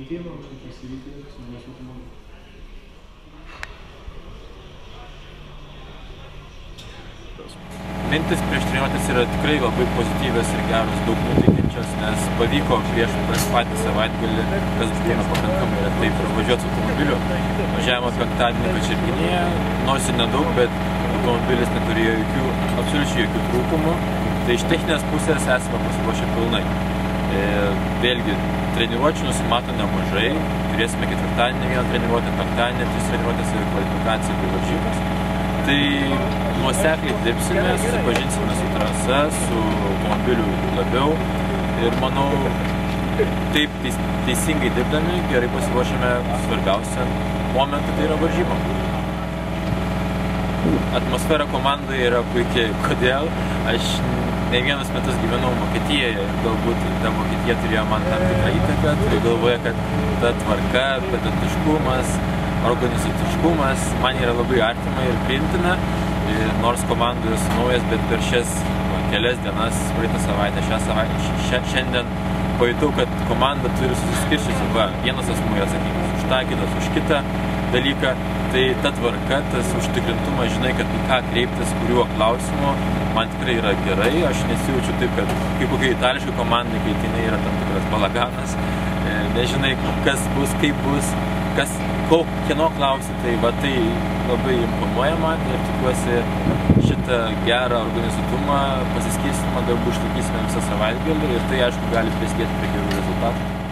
nekentėjo man pasivyti su naujais automobiliu. Mintis prieš treniruotės yra tikrai labai pozityvios ir geros, daug nuteikiančios, nes pavyko prieš patį savaitgalį, kas būna pakankamai retai, pravažiuoti su automobiliu. Važiavimo penktadienį Kačerginėje, nors ir nedaug, bet automobilis neturėjo absoliučiai jokių trūkumų. Tai iš techninės pusės esame pasiruošę pilnai. Vėlgi, treniruočių nusimato nemažai. Turėsime ketvirtadienį vieną treniruotę, penktadienį 3 treniruotės ir kvalifikaciją bei varžybas. Tai nuosekliai dirbsime, susipažinsime su trasa, su automobiliu labiau ir manau, taip teisingai dirbdami, gerai pasiruošime svarbiausiam momentui, tai yra varžybom. Atmosfera komandai yra puikiai. Kodėl? Aš ne vienus metus gyvenau Vokietijoje ir galbūt ta Vokietija turėjo man tam tikrą įtaką, turiu galvoje, kad ta tvarka, pedantiškumas, organizuotiškumas man yra labai artima ir priimtina, nors komandai esu naujas, bet per šias kelias dienas, praeitą savaitę, šiandien pajutau, kad komanda turi susiskirčiusi, vienas asmuo yra atsakingas už tą, kitas už kitą dalyką, tai ta tvarka, tas užtikrintumas, žinai, kad į ką kreiptis, kuriuo klausimu, man tikrai yra gerai, aš nesijaučiu taip, kad kaip kokia itališka komanda, kai tai yra tam tikras balaganas, nežinai, kas bus, kaip bus, kieno klausi, tai tai labai imponuoja man ir tikiuosi šitą gerą organizuotumą, pasiskirstimą darbų išlaikysime visą savaitgalį ir tai, aišku, gali prisidėti prie gerų rezultatų.